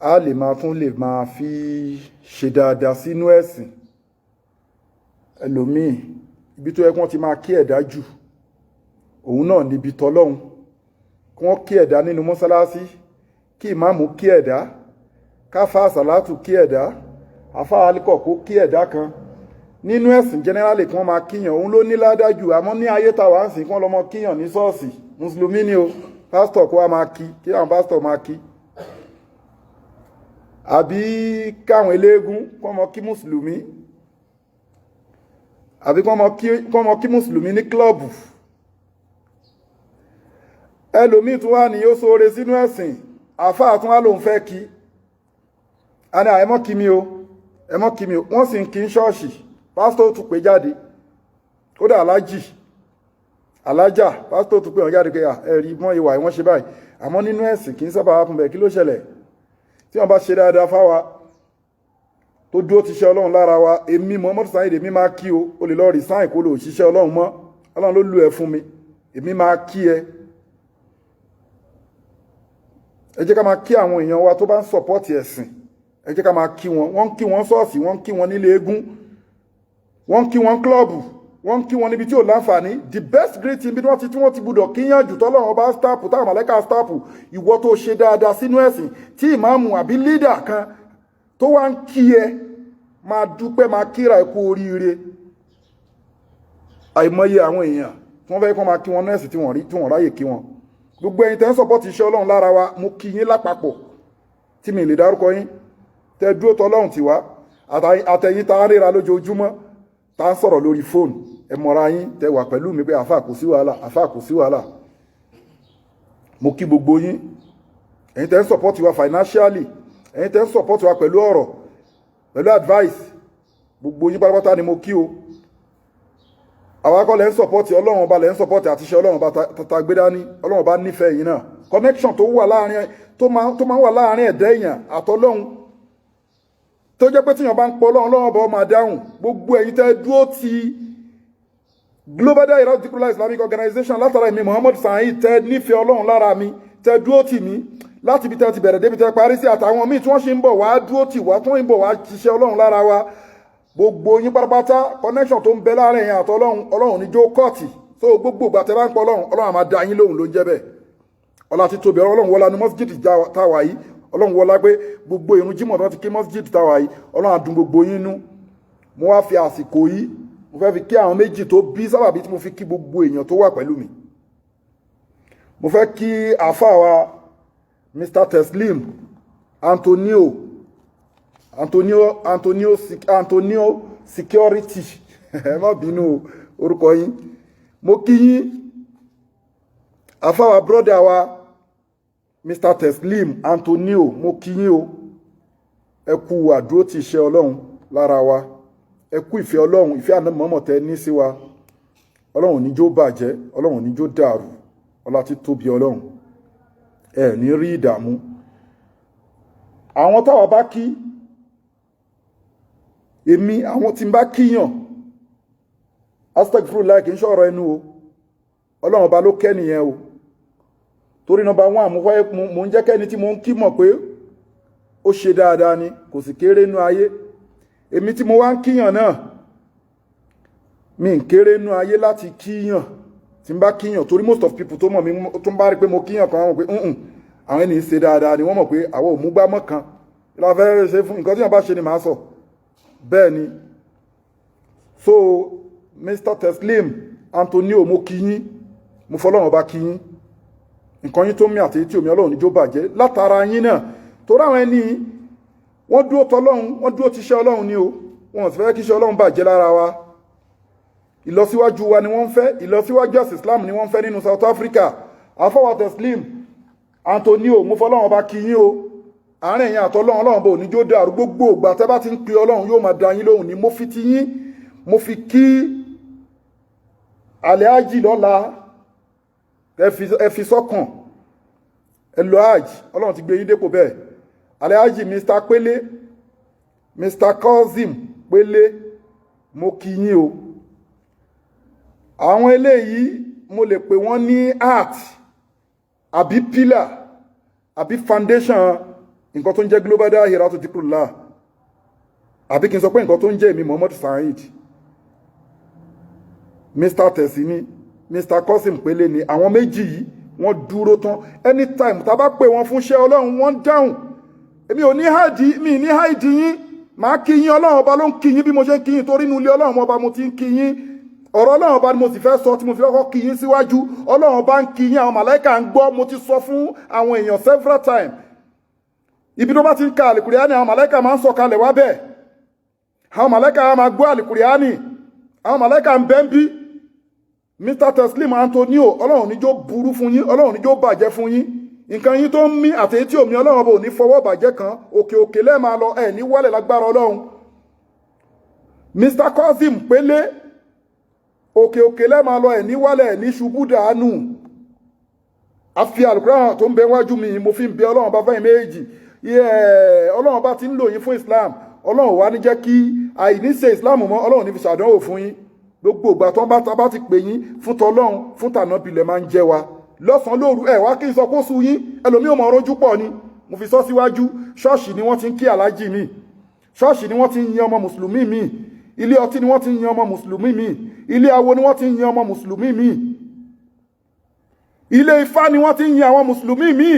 a lè máa tún lè máa fi ṣe dáadáa sínú ẹ̀sìn ẹlòmíì ibi tó yẹ kí wọ́n ti máa kí ẹ̀dá jù òun náà níbi tọ́lọ́hun kí wọ́n kí ẹ̀dá nínú mọ́sálásí kí ìmáàmù kí ẹ̀dá káfà àsàlátù kí ẹ̀dá àfà alikọ̀ kó kí ẹ̀dá kan nínú ẹ̀sìn generally kí wọ́n máa kíyàn òun ló ní ládájú àmọ́ ní ayé tàwa ń sìn kí wọ́n lọ mọ kíyàn ní ṣọ́ọ̀ṣì mùsùlùmí ni o pásítọ̀ kó wá máa kí àwọn pásítọ̀ máa kí àbí káwọn eléégún kọ́ mọ kí mùsùlùmí àbí kọ́ mọ kí mùsùlùmí ní klọ́ọ̀bù ẹlòmíì tún wá ní yóò sóore sínú ẹ̀sìn àfáà tún wá lòun fẹ́ kí àní ẹmọ́ kí mi o wọ́n sì ń kí ń ṣọ́ọ̀ṣì pásítọ̀ tún pé jáde kódà alájà pásítọ̀ tún pé wọ́n jáde pé ẹ̀rí mọ́ ìwà ìwọ́n ṣe báyìí àmọ́ nínú ẹ̀sìn kì í sábà wá fún bẹ́ẹ̀ kí ló ṣẹlẹ̀ tí wọ́n bá ṣe dáadáa fáwa tó dúró ti ṣe ọlọ́run lára wa èmi Muhammad Saheed èmi máa kí o lè lọ resign kó lò ṣiṣẹ́ ọlọ́run mọ́ ọlọ́run ló lù ẹ fún mi èmi máa kí ẹ jẹ́ ká máa kí àwọn èèyàn wa tó bá ń sọ̀pọ́tì ẹ̀sìn ẹ jẹ́ ká máa kí wọn wọ́n ń kí wọn ṣọ́ọ̀ṣì wọ́n ń kí wọn nílé eégún wọ́n ń kí wọn klọ́ọ̀bù wọ́n ń kí wọn níbi tí ò láǹfààní the best greeting bí wọ́n ti gbúdọ̀ kíyàn jù tọ́lọ́run bá stáàpù táwọn mọ̀lẹ́kà stáàpù ìwọ tó ṣe dáadáa sínú ẹ̀sìn tí ìmáàmù àbí lídà kan tó wá ń kí ẹ máa dúpẹ́ máa kíra ẹ kú oríire àìmọye àwọn èèyàn tí wọ́n fẹ́ kọ́ máa kí wọn nẹ́ẹ̀sì tí wọ́n ráyè kí wọn gbogbo ẹ̀yin tẹ́ ń sọpọ́tì iṣẹ́ ọlọ́run lára wa mo kí yín lápapọ̀ tí mi lè dárúkọ yín tẹ́ dúró tọ́lọ́run tiwa àtẹ̀yìn tá a ríra lójoojúmọ́ tá a ń sọ̀rọ̀ lórí fóònù ẹ mọ̀ra yín tẹ́ wà pẹ̀lú mi pé àfà kò sí wàhálà mo kí gbogbo yín ẹ̀yin tẹ́ ń sọpọ́tì wa financially ẹ̀yin tẹ́ ń sọpọ́tì wa pẹ̀lú ọ̀rọ̀ pẹ̀lú advice gbogbo yín pátápátá ni mo kí o àwọn akọ́lẹ̀ ń sọpọ́tì ọlọ́run ọba lẹ̀ ń sọpọ́tì àtiṣẹ́ ọlọ́run ọba tata gbé dání ọlọ́run ọba nífẹ̀ẹ́ yìí náà connection tó máa ń wà láàrin ẹ̀dá èèyàn àtọlọ́run tó jẹ́ pé tíyàn bá ń pọ̀ ọlọ́run ọba máa dáhùn gbogbo ẹ̀yin tẹ́ dúró ti Global Dahiratu Dhikrlahi Islamic Organization látara èmi Muhammad Saheed tẹ́ nífẹ̀ẹ́ ọlọ́run lára mi tẹ́ dúró tì mí láti ibi tẹ́ ti bẹ̀rẹ̀ débi tẹ́ parí sí àtàwọn míì tí wọ́n ṣe ń bọ̀ wá dúró tì wá tí wọ́n ń bọ̀ wá ṣiṣẹ́ ọlọ́run lára wa gbogbo yín pátápátá connection tó ń bẹ láàrin ẹ̀yin àti ọlọ́run ní jó kọ́ọ̀tì so gbogbo ìgbà tẹ́ bá ń pọ̀ ọlọ́run á máa dá yín lóhùn ló ń jẹ́ bẹ́ẹ̀ ọlá ti tóbi ọlọ́run wọlá ní mọ́síjìdì táwa yìí ọlọ́run wọlá pé gbogbo ìrun jímọ̀ tó ti kí mọ́síjìdì táwa yìí ọlọ́run á dùn gbogbo yín nú mo wá fi àsìkò yìí mo fẹ́ fi kí àwọn méjì tó bí sábàbí tí mo fi kí gbogbo èèyàn tó wà pẹ̀lú mi mo fẹ́ kí àáfàá wa Mr. Teslim Antonio security ẹ má bínú orúkọ yín mo kí yín àfáwà brọ́dà wa Mr. Teslim Antonio mo kí yín o ẹ kú àdúró ti iṣẹ́ ọlọ́run lára wa ẹ kú ìfẹ́ ọlọ́run ìfẹ́ àná mọ́mọ́ tẹ ní sí wa ọlọ́run níjó bàjẹ́ ọlọ́run níjó dàrú ọlá tí tóbi ọlọ́run ẹ ní rí ìdààmú àwọn táwa bá kí èmi àwọn tí ń bá kíyàn astagfirullah kì í ṣọ̀rọ̀ ẹnu o ọlọ́run ọba ló kẹ́nìyẹn o torí nọmba 1 mo ń jẹ́ kẹ́ni tí mo ń kí mọ̀ pé ó ṣe dáadáa ni kò sì kéré nú ayé èmi tí mo wá ń kíyàn náà mi ń kéré nú ayé láti kíyàn tí ń bá kíyàn torí most of people tó mọ̀ mi tó ń bá rí pé mo kíyàn kan wọ́n mọ̀ pé àwọn ènìyàn ṣe dáadáa ni wọ́n mọ̀ pé àwọn òmúgbámọ́ kan ìlàfẹ́ ṣe fún nǹkan tí wọ́n bá ṣe ni màá sọ bẹ́ẹ̀ ni so Mr. Teslim Antonio mo kí yín mo fọlọ́run ọba kí yín nǹkan yín tó mí àti tí omi ọlọ́run níjó bàjẹ́ látara yín náà torí àwọn ẹni wọ́n dúró tọlọ́run wọ́n dúró tíṣẹ́ ọlọ́run ni o wọ́n sì fẹ́ kíṣẹ́ ọlọ́run bàjẹ́ lára wa ìlọsíwájú wa ni wọ́n ń fẹ́ ìlọsíwájú ẹ̀sìn Islam ni wọ́n ń fẹ́ nínú South Africa àfọwọ́ Teslim Antonio mo fọlọ́run ọba kí yín o àárín ẹ̀yin àtọlọ́run ọlọ́run bò níjó dàrú gbogbo ìgbà tẹ́ bá ti ń pe ọlọ́run yóò máa dá yín lóhùn ni mo fi ti yín mo fi kí Alhaji lọ́la ẹ fi sọ́kàn ẹ lọ Hajj ọlọ́run ti gbé yín dépò bẹ́ẹ̀ Alhaji Mr. Pele Mr. Kozim Pele mo kí yín o àwọn eléyìí mo lè pè wọ́n ní art àbí pillar àbí foundation nǹkan tó ń jẹ́ global dahiratu dhikrullah àbí kí n sọ pé nǹkan tó ń jẹ́ èmi Muhammad Saheed Mr. Tessini Mr. Kosim Pele ni àwọn méjì yìí wọ́n dúró tán anytime tá bá pè wọ́n fún iṣẹ́ Ọlọ́run wọ́n dáhùn èmi ò ní háìdì mi ní háìdì yín máa kí yín Ọlọ́run ọba ló ń kí yín bí mo ṣe ń kí yín torí inú ilé Ọlọ́run ọba mo ti ń kí yín ọ̀rọ̀ Ọlọ́run ọba ni mo sì fẹ́ sọ tí mo fi kọ́kọ́ kí yín síwájú Ọlọ́run ọba ń kí yín àwọn màláìkà ń gbọ́ mo ti sọ fún àwọn èèyàn several times ibi tó bá ti ń ka àlìkùrìánì àwọn màláìkà máa ń sọ kalẹ̀ wá bẹ́ẹ̀ àwọn màláìkà máa gbọ́ àlìkùrìánì àwọn màláìkà ń bẹ́ ń bí Mr. Teslim Antonio Ọlọ́run níjó burú fún yín Ọlọ́run níjó bàjẹ́ fún yín nǹkan yín tó ń mí àtẹ̀yí tí òmí Ọlọ́run bò ní fọwọ́ bàjẹ́ kan òkè òkè lẹ́ẹ̀ máa lọ ẹ̀ ní wálẹ̀ lágbára Ọlọ́run Mr. Kosim Pele òkè òkè lẹ́ẹ̀ máa lọ ẹ̀ ní wálẹ̀ ní ṣubú dànù àfi àlùkùránì tó ń bẹ wájú mi mo fi ń bẹ Ọlọ́run bá fẹ́yìn méjì Ọlọ́run bá ti ń lò yín fún Islam Ọlọ́run wá ní jẹ́ kí àìníṣe Islam mọ́ Ọlọ́run ní fi ṣàdánwò fún yín gbogbo ìgbà tó bá ti pè yín fún tọlọ́run fún tànàbìlẹ̀ máa ń jẹ́ wa lọ́sàn lóru ẹ̀ wá kí n sọ kó sú yín ẹlòmí ò mọ̀ rojú pọ̀ ni mo fi sọ síwájú ṣọ́ọ̀ṣì ni wọ́n ti ń kí aláàjì mi ṣọ́ọ̀ṣì ni wọ́n ti ń yan ọmọ mùsùlùmí mi ilé ọtí ni wọ́n ti ń yan ọmọ mùsùlùmí mi ilé awo ni wọ́n ti ń yan ọmọ mùsùlùmí mi ilé ifá ni wọ́n ti ń yan àwọn mùsùlùmí mi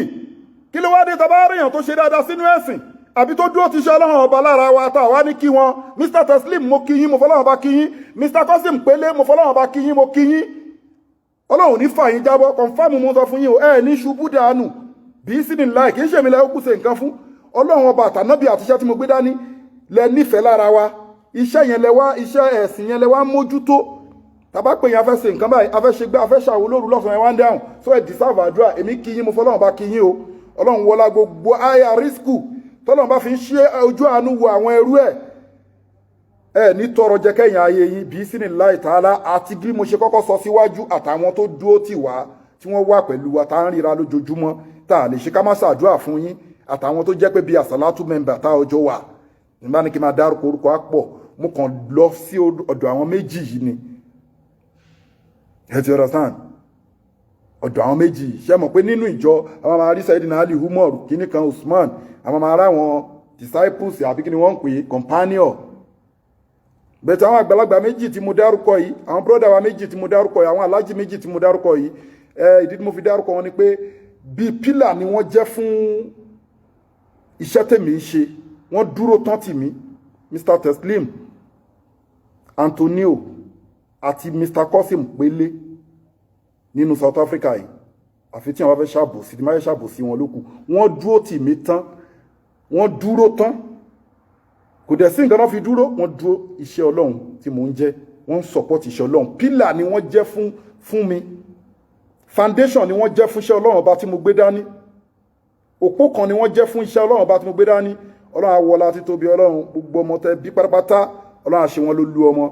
kí ló wá dé tá bá rí èèyàn tó ṣe dáadáa sínú ẹ̀sìn àbí tó dúró ti ṣe Ọlọ́run ọba lára wa tá wá ní kí wọn Mr. Teslim mo kí yín mo fọlọ́run ọba kí yín Mr. Kosim Pele mo fọlọ́run ọba kí yín mo kí yín Ọlọ́run ní fà yín jábọ́ kọ̀nfàmù mo sọ fún yín o ní ṣubú dànù bí sí ní láì kì í ṣe mi lẹ́yìn kú ṣe nǹkan fún Ọlọ́run ọba àtànábì àtiṣẹ́ tí mo gbé dání lẹ nífẹ̀ẹ́ lára wa iṣẹ́ yẹn lẹ wá iṣẹ́ ẹ̀sìn yẹn lẹ wá mójútó tàbá pé yẹn afẹ́ ṣe nǹkan báyìí afẹ́ ṣe gbé afẹ́ ṣàwó lóru lọ́sàn-án ẹ̀ wá ń dáhùn so ẹ̀ deserve àdúrà èmi kí yín mo fọlọ́run ọba kí yín o Ọlọ́run wọlá gbogbo àyà rísíkù tọ́lọ́run bá fi ń ṣe ojú àánú wo àwọn ẹrú ẹ̀ ní tọrọ jẹ kẹ́yìn ayé yín bí sí ní láì tààlà àti bí mo ṣe kọ́kọ́ sọ síwájú àtàwọn tó dúró tì wá tí wọ́n wà pẹ̀lú wa tá ń ríra lójoojúmọ́ tá a lè ṣe ká má ṣàdúrà fún yín àtàwọn tó jẹ́ pé bí àsàlátù mẹ́mbà tá ọjọ́ wà nígbà ní kí n máa dárúkọ orúkọ á pọ̀ mo kàn lọ sí ọ̀dọ̀ àwọn méjì yìí ni ẹ ti understand ọ̀dọ̀ àwọn méjì ṣe mọ̀ pé nínú ìjọ àwọn máa rí Sayyidina Ali Umar kíní kan Usman àwọn máa rá wọn disciples àbí kí ni wọ́n ń pè companion bẹ̀tẹ̀ àwọn àgbàlagbà méjì tí mo dárúkọ yìí àwọn brọ́dà wa méjì tí mo dárúkọ yìí àwọn alájì méjì tí mo dárúkọ yìí ìdí tí mo fi dárúkọ wọn ni pé bí pílà ni wọ́n jẹ́ fún iṣẹ́ tèmi ń ṣe wọ́n dúró tán tì mí Mr. Teslim Antonio àti Mr. Kosim Pele nínú South Africa yìí àfi tí wọ́n fẹ́ ṣàbòsí tí wọ́n fẹ́ ṣàbòsí wọn lókù wọ́n dúró tì mí tán wọ́n dúró tán kò dẹ̀ sí nǹkan náà fi dúró wọ́n dúró iṣẹ́ Ọlọ́run tí mò ń jẹ́ wọ́n ń support iṣẹ́ Ọlọ́run pílà ni wọ́n jẹ́ fún mi foundation ni wọ́n jẹ́ fún iṣẹ́ Ọlọ́run ọba tí mo gbé dání òpó kan ni wọ́n jẹ́ fún iṣẹ́ Ọlọ́run ọba tí mo gbé dání Ọlọ́run awọlá títóbi Ọlọ́run gbogbo ọmọ tẹ bí pátápátá Ọlọ́run àṣẹ wọn ló lu ọmọ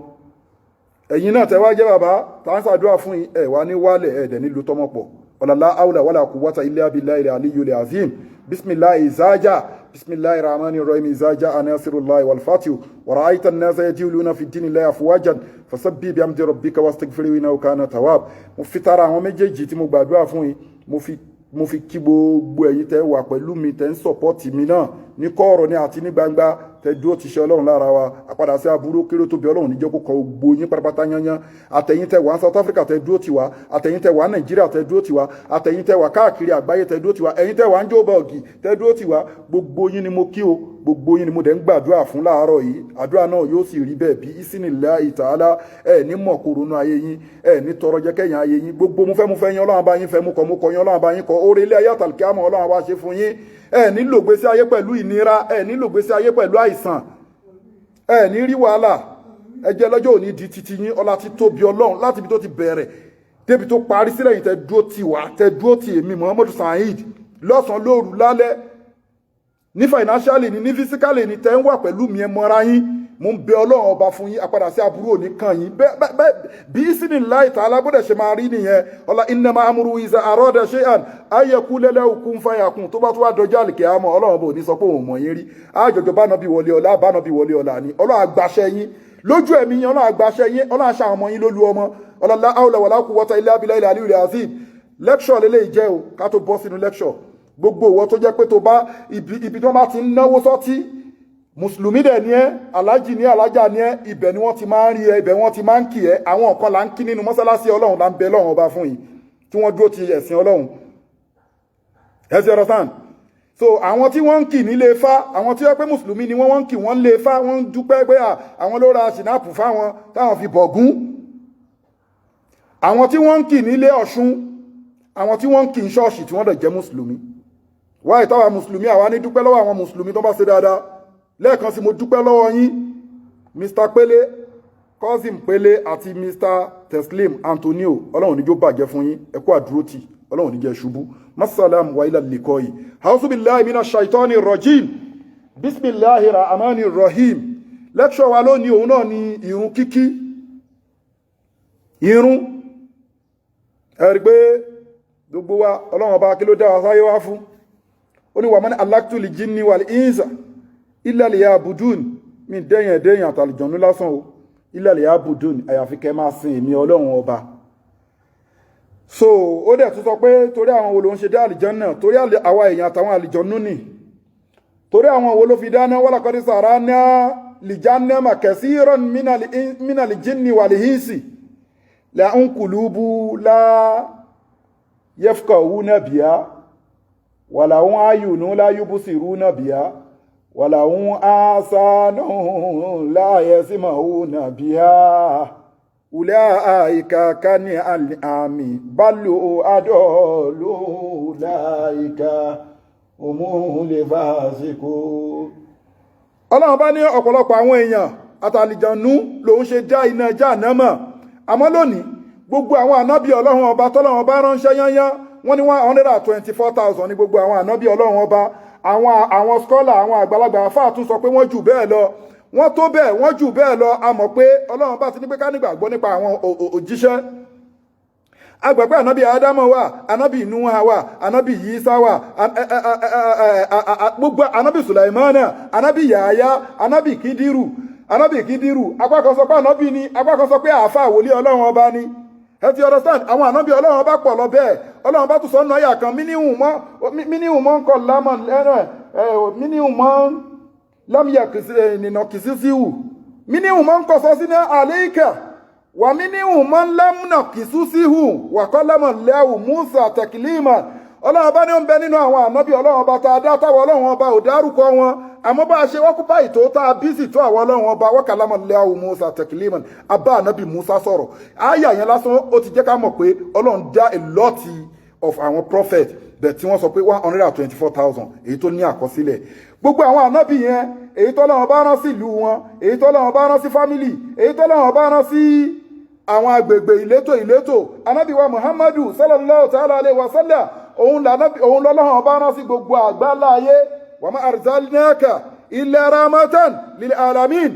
ẹ̀yin náà tẹ wá jẹ́ bàbá tá ń ṣàdúrà fún yín ẹ̀ wá ní wálẹ̀ ẹ̀ dẹ̀ nílùú tọmọ pọ̀ ọ̀làlá àwùlà wàlà quwwata illa billahi al-aliyyil azim bismillahi izaja bismillahi rahmani rahim izaja anasirullahi wal fatihu wa ra'aita an-nasa yajuluna fi dinillahi afwajan fasabbih bihamdi rabbika wastaghfirhu innahu kana tawwab mo fi tara àwọn méjèèjì tí mo gbàdúrà fún yín mo fi kí gbogbo ẹ̀yin tẹ́ wà pẹ̀lú mi tẹ́ ń support mi náà ní kọ̀rọ̀ ní àti ní gbangba tẹ́ dúró ti ṣe Ọlọ́run lára wa àpadà sí aburú kéré tóbi Ọlọ́run ní jẹ́ kó kọ gbogbo yín pátápátá yányán àtẹ̀yin tẹ́ wà ní South Africa tẹ́ dúró ti wá àtẹ̀yin tẹ́ wà ní Nàìjíríà tẹ́ dúró ti wá àtẹ̀yin tẹ́ wà káàkiri àgbáyé tẹ́ dúró ti wá ẹ̀yin tẹ́ wà ní Joburg tẹ́ dúró ti wá gbogbo yín ni mo kí o gbogbo yín ni mo dẹ̀ ń gbàdúrà fún láàárọ̀ yìí àdúrà náà yóò sì rí bẹ́ẹ̀ bí isinillahi ta'ala ẹ̀ ní mọ̀ kòrónú ayé yín ẹ̀ ní tọrọ jẹ́ kẹ́yìn ayé yín gbogbo mo fẹ́ yín Ọlọ́run bá yín fẹ́ mú kọ yín Ọlọ́run bá yín kọ oore ilé ayé àtàlùkíámọ̀ Ọlọ́run wá ṣe fún yín ẹ̀ ní lò gbésí ayé pẹ̀lú ìnira ẹ̀ ní lò gbésí ayé pẹ̀lú àìsàn ẹ̀ ní rí wàhálà ẹ jẹ́ lọ́jọ́ òní di titi yín ọlá ti tóbi Ọlọ́run láti ibi tó ti bẹ̀rẹ̀ débi tó parí sílẹ̀ yìí tẹ́ dúró tì wá tẹ́ dúró tì èmi Muhammad Saheed lọ́sàn-án lóru lálẹ́ ní financially ní physically ní tẹ́ ń wà pẹ̀lú mi ẹ mọ́ra yín mo ń bẹ Ọlọ́run ọba fún yín àpadà sí aburú òní kan yín bí isinillahi ta'ala bó dẹ̀ ṣe máa rí nìyẹn ọlá innama amruhu iza arada shay'an ay yaqula lahu kun fayakun tó bá tó wá dọjọ́ àlìkìyámọ̀ Ọlọ́run bò ní sọ pé òun mọ̀ yín rí àjọjọ bá nàbí wọlé ọlá bá nàbí wọlé ọlá ni Ọlọ́run àgbàṣẹ yín lójú ẹ̀mí yín Ọlọ́run àgbàṣẹ yín Ọlọ́run àṣà ọmọ yín lólú ọmọ la hawla wala quwwata illa billahi al-aliyyil azim lecture lélẹ́yìí jẹ́ o ká tó bọ́ sínú lecture gbogbo ìwọ tó jẹ́ pé tó bá ibi tó bá ti ń náwó sọ́tí mùsùlùmí dẹ̀ ni ẹ́ alájì ní alájà ni ẹ́ ibẹ̀ ni wọ́n ti máa ń rí ẹ ibẹ̀ wọ́n ti máa ń kì ẹ́ àwọn nǹkan là ń kí nínú mọ́sálásí ọlọ́run là ń bẹ lọ́run ọba fún yìí tí wọ́n dúró ti ẹ̀sìn ọlọ́run ẹ ti understand so àwọn tí wọ́n ń kì nílé Ifá àwọn tí wọ́n pé mùsùlùmí ni wọ́n ń kì wọ́n lé Ifá wọ́n ń dúpẹ́ pé àwọn ló ra ṣìnáàpù fáwọn táwọn fi bọ̀gún àwọn tí wọ́n ń kì nílé Ọ̀ṣun àwọn tí wọ́n ń kì ní ṣọ́ọ̀ṣì tí wọ́n dẹ̀ jẹ́ mùsùlùmí wáyé táwa mùsùlùmí àwa ní dúpẹ́ lọ́wọ́ àwọn mùsùlùmí tó bá ṣe dáadáa lẹ́ẹ̀kan sí mo dúpẹ́ lọ́wọ́ yín Mr. Pele cousin Pele àti Mr. Teslim Antonio ọlọ́run níjó bàjẹ́ fún yín ẹ kú àdúrótì ọlọ́run níjẹ́ ṣubú masalam wa ila liqa'i hausu billahi minash shaitani rajim bismillahir rahmanir rahim lecture wa lónìí òun náà ni ìrun kíkí ìrun ẹ rí pé gbogbo wa ọlọ́run ọba kí ló dá wa sáyé wá fún ó ní wa man alaktu li jinni wal insa illa liyabudun mi dẹ́yìn àtàlìjọ̀nú lásán o illa liyabudun àyàfi kẹ́ máa sin èmi ọlọ́run ọba so ó dẹ̀ tún sọ pé torí àwọn wo ló ń ṣe dé àlìjọ́nà torí àwa èèyàn àtàwọn àlìjọ́nú ni torí àwọn wo ló fi dáná wala qad sarana li jahannama kasiran minal jinni wal insi lahum qulubu la yafqahuna biha wa lahum a'yunun la yubsiruna biha wa lahum a'sanun la yasma'una biha ulaika kani al'ami balu adolu ulaika umul fasiku Ọlọ́run bá ní ọ̀pọ̀lọpọ̀ àwọn èèyàn àtàlìjànú ló ń ṣe já iná jahannama àmọ́ lónìí gbogbo àwọn ànábì Ọlọ́run ọba tọ́lọ́run bá ránṣẹ́ yányán wọ́n ní 124,000 ní gbogbo àwọn ànábì Ọlọ́run ọba àwọn scholar àwọn àgbàlagbà àfáà tún sọ pé wọ́n jù bẹ́ẹ̀ lọ wọ́n tó bẹ́ẹ̀ wọ́n jù bẹ́ẹ̀ lọ a mọ̀ pé Ọlọ́run bá ti ní pé ká nígbàgbọ́ nípa àwọn òjíṣẹ́ agbàgbé ànábì Ádámọ̀ wà ànábì Núhà wà ànábì Yísà wà gbogbo ànábì Sùlàìmánà ànábì Yàyà ànábì Kídírù apá kan sọ pé ànábì ni apá kan sọ pé àáfà wòlíì Ọlọ́run ọba ni ẹ ti understand àwọn ànábì Ọlọ́run ọba pọ̀ lọ bẹ́ẹ̀ Ọlọ́run bá tún sọ nù àyà kan mínìhùn mọ́ ń kọ́ lámọ̀ mínìhùn mọ́ lámìyà nìnà kìsísíhù mínìhùn mọ́ ń kọ́ sọ sínú àléìkà wà mínìhùn mọ́ lámùnà kìsísíhù wà kọ́ lámọ̀ lẹ́wù Musa tẹ̀kìlímà Ọlọ́run bá ní ń bẹ nínú àwọn ànábì Ọlọ́run ọba tá a dá táwọn Ọlọ́run ọba ò dárúkọ wọn àmọ́ bá a ṣe wọ́n kú báyìí tó tá a bí sì tó àwọn Ọlọ́run ọba wọ́n kà lámọ̀ lẹ́wù Musa tẹ̀kìlímà abá ànábì Musa sọ̀rọ̀ àyà yẹn lásán ó ti jẹ́ ká mọ̀ pé Ọlọ́run dá a lot of àwọn prophet bẹ̀ tí wọ́n sọ pé 124,000 èyí tó ní àkọsílẹ̀ gbogbo àwọn ànábì yẹn èyí tó lọ́wọ́ bá rán sí ìlú wọn èyí tó lọ́wọ́ bá rán sí fámílì èyí tó lọ́wọ́ bá rán sí àwọn agbègbè ìletò ànábì wa Muhammadu sallallahu ta'ala alaihi wa sallam òun lọ́lọ́wọ́ bá rán sí gbogbo àgbáńlá ayé wa ma arsalnaka illa rahmatan lil alamin